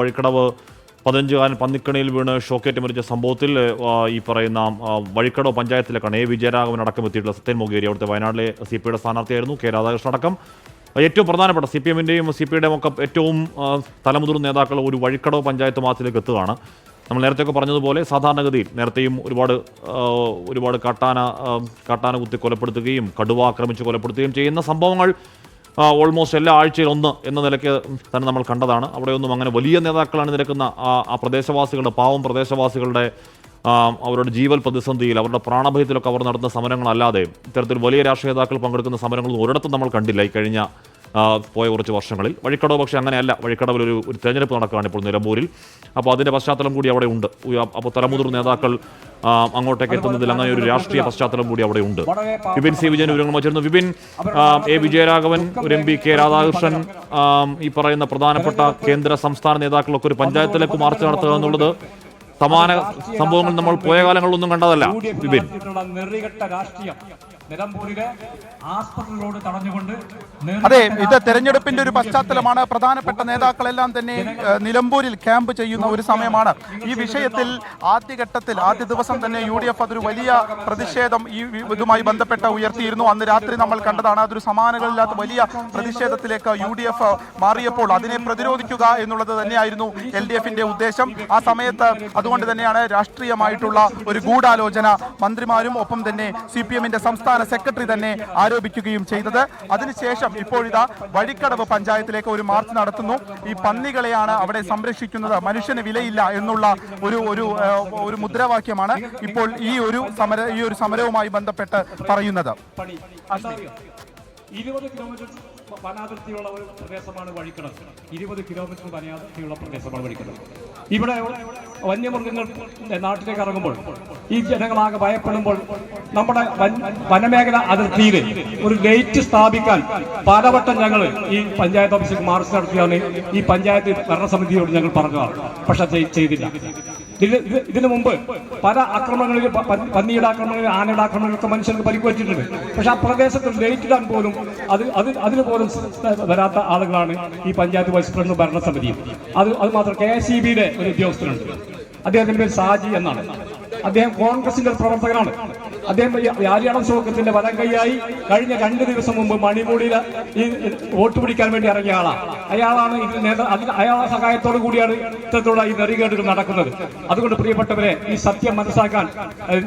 വഴിക്കടവ് 15-കാരൻ പന്നിക്കണിയിൽ വീണ് ഷോക്കേറ്റ് മരിച്ച സംഭവത്തിൽ ഈ പറയുന്ന വഴിക്കടവ് പഞ്ചായത്തിലേക്കാണ് എ വിജയരാഘവൻ അടക്കം എത്തിയിട്ടുള്ള സത്യൻ മൊകേരി. അവിടുത്തെ വയനാട്ടിലെ CPI സ്ഥാനാർത്ഥിയായിരുന്നു. കെ രാധാകൃഷ്ണൻ അടക്കം ഏറ്റവും പ്രധാനപ്പെട്ട CPM-ൻ്റെയും CPI-യുടെയും ഒക്കെ ഏറ്റവും തലമുതിർന്ന നേതാക്കൾ ഒരു വഴിക്കടവ് പഞ്ചായത്ത് മാസത്തിലേക്ക് എത്തുകയാണ്. നമ്മൾ നേരത്തെയൊക്കെ പറഞ്ഞതുപോലെ സാധാരണഗതിയിൽ നേരത്തെയും ഒരുപാട് കാട്ടാന കുത്തി കൊലപ്പെടുത്തുകയും കടുവ ആക്രമിച്ച് കൊലപ്പെടുത്തുകയും ചെയ്യുന്ന സംഭവങ്ങൾ ഓൾമോസ്റ്റ് എല്ലാ ആഴ്ചയിൽ ഒന്ന് എന്ന നിലയ്ക്ക് തന്നെ നമ്മൾ കണ്ടതാണ്. അവിടെയൊന്നും അങ്ങനെ വലിയ നേതാക്കളാണ് നിരക്കുന്ന ആ പ്രദേശവാസികളുടെ പാവം പ്രദേശവാസികളുടെ അവരുടെ ജീവൽ പ്രതിസന്ധിയിൽ അവരുടെ പ്രാണഭയത്തിലൊക്കെ അവർ നടത്തുന്ന സമരങ്ങളല്ലാതെ ഇത്തരത്തിൽ വലിയ രാഷ്ട്രീയ നേതാക്കൾ പങ്കെടുക്കുന്ന സമരങ്ങളൊന്നും ഒരിടത്തും നമ്മൾ കണ്ടില്ല ഈ കഴിഞ്ഞ പോയ കുറച്ച് വർഷങ്ങളിൽ. വഴിക്കടവ് പക്ഷേ അങ്ങനെയല്ല. വഴിക്കടവിൽ ഒരു തെരഞ്ഞെടുപ്പ് നടക്കുകയാണ് ഇപ്പോൾ നിലമ്പൂരിൽ. അപ്പോൾ അതിൻ്റെ പശ്ചാത്തലം കൂടി അവിടെ ഉണ്ട്. അപ്പോൾ തലമുതിർന്ന നേതാക്കൾ അങ്ങോട്ടേക്ക് എത്തുന്നതിൽ അങ്ങനെ ഒരു രാഷ്ട്രീയ പശ്ചാത്തലം കൂടി അവിടെ ഉണ്ട്. വിപിൻ സി വിജയൻ വിവരങ്ങൾ വച്ചിരുന്നു. വിപിൻ, എ വിജയരാഘവൻ, ഒരു MP കെ രാധാകൃഷ്ണൻ, ഈ പറയുന്ന പ്രധാനപ്പെട്ട കേന്ദ്ര സംസ്ഥാന നേതാക്കളൊക്കെ ഒരു പഞ്ചായത്തിലേക്ക് മാർച്ച് നടത്തുക എന്നുള്ളത് സമാന സംഭവങ്ങൾ നമ്മൾ പോയ കാലങ്ങളിലൊന്നും കണ്ടതല്ല. വിപിൻ, അതെ, ഇത് തെരഞ്ഞെടുപ്പിന്റെ ഒരു പശ്ചാത്തലമാണ്. പ്രധാനപ്പെട്ട നേതാക്കളെല്ലാം തന്നെ നിലമ്പൂരിൽ ക്യാമ്പ് ചെയ്യുന്ന ഒരു സമയമാണ്. ഈ വിഷയത്തിൽ ആദ്യ ദിവസം തന്നെ UDF അതൊരു വലിയ പ്രതിഷേധം ഇതുമായി ബന്ധപ്പെട്ട് ഉയർത്തിയിരുന്നു. അന്ന് രാത്രി നമ്മൾ കണ്ടതാണ്. അതൊരു സമാനങ്ങളില്ലാത്ത വലിയ പ്രതിഷേധത്തിലേക്ക് UDF മാറിയപ്പോൾ അതിനെ പ്രതിരോധിക്കുക എന്നുള്ളത് തന്നെയായിരുന്നു LDF-ന്റെ ഉദ്ദേശം. ആ സമയത്ത് അതുകൊണ്ട് തന്നെയാണ് രാഷ്ട്രീയമായിട്ടുള്ള ഒരു ഗൂഢാലോചന മന്ത്രിമാരും ഒപ്പം തന്നെ CPM-ന്റെ സംസ്ഥാന സെക്രട്ടറി തന്നെ ആരോപിക്കുകയും ചെയ്തത്. അതിനുശേഷം ഇപ്പോഴിതാ വഴിക്കടവ് പഞ്ചായത്തിലേക്ക് ഒരു മാർച്ച് നടത്തുന്നു. ഈ പന്നികളെയാണ് അവിടെ സംരക്ഷിക്കുന്നത്, മനുഷ്യന് വിലയില്ല എന്നുള്ള ഒരു മുദ്രാവാക്യമാണ് ഇപ്പോൾ ഈ ഒരു സമരവുമായി ബന്ധപ്പെട്ട് പറയുന്നത്. 20 കിലോമീറ്റർ വനാതിർത്തിയുള്ള ഒരു പ്രദേശമാണ് വഴിക്കടവ്. 20 കിലോമീറ്റർ വനാതിർത്തിയുള്ള പ്രദേശമാണ് വഴിക്കടവ്. ഇവിടെ വന്യമൃഗങ്ങൾ നാട്ടിലേക്ക് ഇറങ്ങുമ്പോൾ ഈ ജനങ്ങളാകെ ഭയപ്പെടുമ്പോൾ നമ്മുടെ വനമേഖല അതിർത്തിയിൽ ഒരു ഗേറ്റ് സ്ഥാപിക്കാൻ പലവട്ടം ഞങ്ങൾ ഈ പഞ്ചായത്ത് ഓഫീസിൽ മാർച്ച് നടത്തിയാണ് ഈ പഞ്ചായത്ത് ഭരണസമിതിയോട് ഞങ്ങൾ പറഞ്ഞതാണ്. പക്ഷെ ചെയ്തില്ല. ഇതിനു മുമ്പ് പല ആക്രമണങ്ങളിൽ, പന്നിയുടെ ആക്രമണങ്ങളിൽ, ആനയുടെ ആക്രമണങ്ങളൊക്കെ മനുഷ്യർക്ക് പരിക്കുപറ്റിയിട്ടുണ്ട്. പക്ഷെ ആ പ്രദേശത്ത് ലയിറ്റിടാൻ പോലും അതിന് പോലും വരാത്ത ആളുകളാണ് ഈ പഞ്ചായത്ത് വൈസ് പ്രസിഡന്റ് ഭരണസമിതി. അത് മാത്രം KSEB-യുടെ ഒരു ഉദ്യോഗസ്ഥനുണ്ട്. അദ്ദേഹത്തിന്റെ പേര് സാജി എന്നാണ്. അദ്ദേഹം കോൺഗ്രസിന്റെ പ്രവർത്തകനാണ്. അദ്ദേഹം ആര്യാടൻ സുഖത്തിന്റെ വലം കൈയായി കഴിഞ്ഞ 2 ദിവസം മുമ്പ് മണിമൂടിയിൽ ഈ വോട്ട് പിടിക്കാൻ വേണ്ടി ഇറങ്ങിയ ആളാണ്. അയാളാണ് അയാളുടെ സഹായത്തോടു കൂടിയാണ് ഇത്തരത്തിലുള്ള ഈ നെറികേടുകൾ നടക്കുന്നത്. അതുകൊണ്ട് പ്രിയപ്പെട്ടവരെ, ഈ സത്യം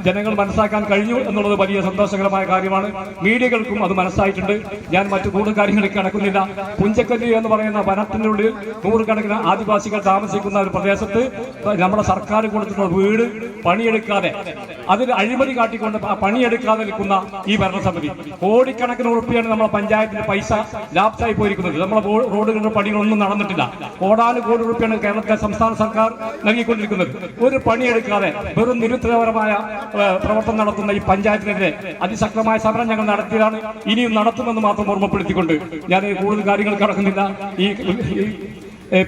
ജനങ്ങൾ മനസ്സിലാക്കാൻ കഴിഞ്ഞു എന്നുള്ളത് വലിയ സന്തോഷകരമായ കാര്യമാണ്. മീഡിയകൾക്കും അത് മനസ്സിലായിട്ടുണ്ട്. ഞാൻ മറ്റു കൂടുതൽ കാര്യങ്ങളിലേക്ക് കടക്കുന്നില്ല. പുഞ്ചക്കല്ലി എന്ന് പറയുന്ന വനത്തിനുള്ളിൽ 100 കണക്കിന് ആദിവാസികൾ താമസിക്കുന്ന ഒരു പ്രദേശത്ത് നമ്മുടെ സർക്കാർ കൊടുത്തിട്ടുള്ള വീട് പണിയെടുക്കാതെ, അതിൽ അഴിമതി കാട്ടിക്കൊണ്ട് പണിയെടുക്കാതെ നിൽക്കുന്ന ഈ ഭരണസമിതി കോടിക്കണക്കിന് ഉറുപ്പിയാണ് നമ്മുടെ പഞ്ചായത്തിന്റെ പൈസ ലാപ്സായി പോയിരിക്കുന്നത്. നമ്മുടെ റോഡുകളുടെ പണികളൊന്നും നടന്നിട്ടില്ല. കോടാനുകോടി ഉറുപ്പിയാണ് കേരളത്തിലെ സംസ്ഥാന സർക്കാർ നൽകിക്കൊണ്ടിരിക്കുന്നത്. ഒരു പണിയെടുക്കാതെ വെറും നിരുത്തരപരമായ പ്രവർത്തനം നടത്തുന്ന ഈ പഞ്ചായത്തിനെതിരെ അതിശക്തമായ സമരം ഞങ്ങൾ നടത്തിയതാണ്, ഇനിയും നടത്തുമെന്ന് മാത്രം ഓർമ്മപ്പെടുത്തിക്കൊണ്ട് ഞാൻ കൂടുതൽ കാര്യങ്ങൾ കടക്കുന്നില്ല. ഈ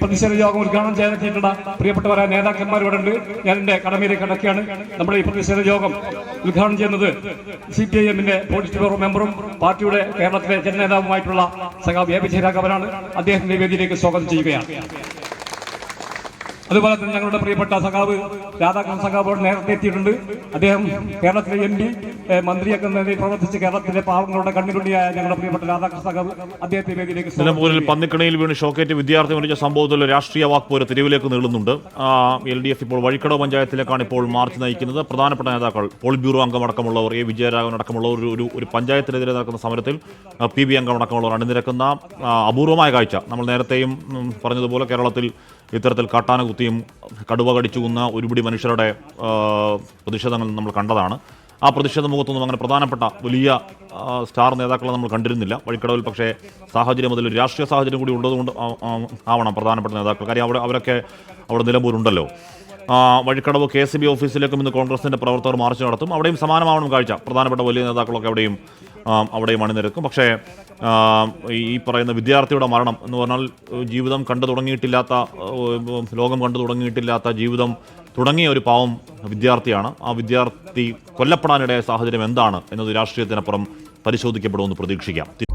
പ്രതിഷേധ യോഗം ഉദ്ഘാടനം ചെയ്യാനെത്തിയിട്ടുള്ള പ്രിയപ്പെട്ടവരായ നേതാക്കന്മാർ ഇവിടെ ഉണ്ട്. ഞാൻ എൻ്റെ കടമയിലേക്ക് കടക്കുകയാണ്. നമ്മുടെ ഈ പ്രതിഷേധ യോഗം ഉദ്ഘാടനം ചെയ്യുന്നത് CPIM-ന്റെ പോളിറ്റ് ബ്യൂറോ മെമ്പറും പാർട്ടിയുടെ കേരളത്തിലെ ജനനേതാവുമായിട്ടുള്ള സഖാവ് എ വിജയരാഘവനാണ്. അദ്ദേഹത്തിന്റെ വേദിയിലേക്ക് സ്വാഗതം ചെയ്യുകയാണ്. അതുപോലെ തന്നെ ഞങ്ങളുടെ പ്രിയപ്പെട്ട സഖാവ് രാധാകൃഷ്ണൻ സഖാവ് നേരത്തെ എത്തിയിട്ടുണ്ട്. അദ്ദേഹം കേരളത്തിലെ MP, മന്ത്രിയൊക്കെ പ്രവർത്തിച്ച് കേരളത്തിലെ പാവങ്ങളുടെ കണ്ണിലുണ്ണിയായ ഞങ്ങളുടെ പ്രിയപ്പെട്ട രാധാകൃഷ്ണൻ സഖാവ് അദ്ദേഹത്തെ വേദിയിലേക്ക്. നിലമ്പൂരിൽ പന്നിക്കണിയിൽ വീണ് ഷോക്കേറ്റ് വിദ്യാർത്ഥി മരിച്ച സംഭവത്തിൽ രാഷ്ട്രീയ വാക്പോര് തെരുവിലേക്ക് നീളുന്നുണ്ട്. LDF ഇപ്പോൾ വഴിക്കടവ് പഞ്ചായത്തിലേക്കാണ് ഇപ്പോൾ മാർച്ച് നയിക്കുന്നത്. പ്രധാനപ്പെട്ട നേതാക്കൾ, പോളിറ്റ് ബ്യൂറോ അംഗമടക്കമുള്ളവർ, എ വിജയരാഘവൻ അടക്കമുള്ളവർ ഒരു പഞ്ചായത്തിനെതിരെ നടക്കുന്ന സമരത്തിൽ PB അംഗമടക്കമുള്ളവർ അണിനിരക്കുന്ന അപൂർവമായ കാഴ്ച. നമ്മൾ നേരത്തെയും പറഞ്ഞതുപോലെ കേരളത്തിൽ ഇത്തരത്തിൽ കാട്ടാന കുത്തിയും കടുവ കടിച്ചുകുന്ന ഒരുപിടി മനുഷ്യരുടെ പ്രതിഷേധങ്ങൾ നമ്മൾ കണ്ടതാണ്. ആ പ്രതിഷേധ മുഖത്തൊന്നും അങ്ങനെ പ്രധാനപ്പെട്ട വലിയ സ്റ്റാർ നേതാക്കളെ നമ്മൾ കണ്ടിരുന്നില്ല വഴിക്കടവിൽ. പക്ഷേ സാഹചര്യം അതിൽ ഒരു രാഷ്ട്രീയ സാഹചര്യം കൂടി ഉള്ളതുകൊണ്ട് ആവണം പ്രധാനപ്പെട്ട നേതാക്കൾ. കാര്യം അവരൊക്കെ അവിടെ നിലമ്പൂരുണ്ടല്ലോ. വഴിക്കടവ് KSEB ഓഫീസിലേക്കും ഇന്ന് കോൺഗ്രസിൻ്റെ പ്രവർത്തകർ മാർച്ച് നടത്തും. അവിടെയും സമാനമാവണം കാഴ്ച. പ്രധാനപ്പെട്ട വലിയ നേതാക്കളൊക്കെ അവിടെയും അണിനിരക്കും. പക്ഷേ ഈ പറയുന്ന വിദ്യാർത്ഥിയുടെ മരണം എന്ന് പറഞ്ഞാൽ ജീവിതം കണ്ടു തുടങ്ങിയിട്ടില്ലാത്ത, ലോകം കണ്ടു തുടങ്ങിയിട്ടില്ലാത്ത ജീവിതം തുടങ്ങിയ ഒരു പാവം വിദ്യാർത്ഥിയാണ്. ആ വിദ്യാർത്ഥി കൊല്ലപ്പെടാനിടയായ സാഹചര്യം എന്താണ് എന്നത് രാഷ്ട്രീയത്തിനപ്പുറം പരിശോധിക്കപ്പെടുമെന്ന് പ്രതീക്ഷിക്കാം.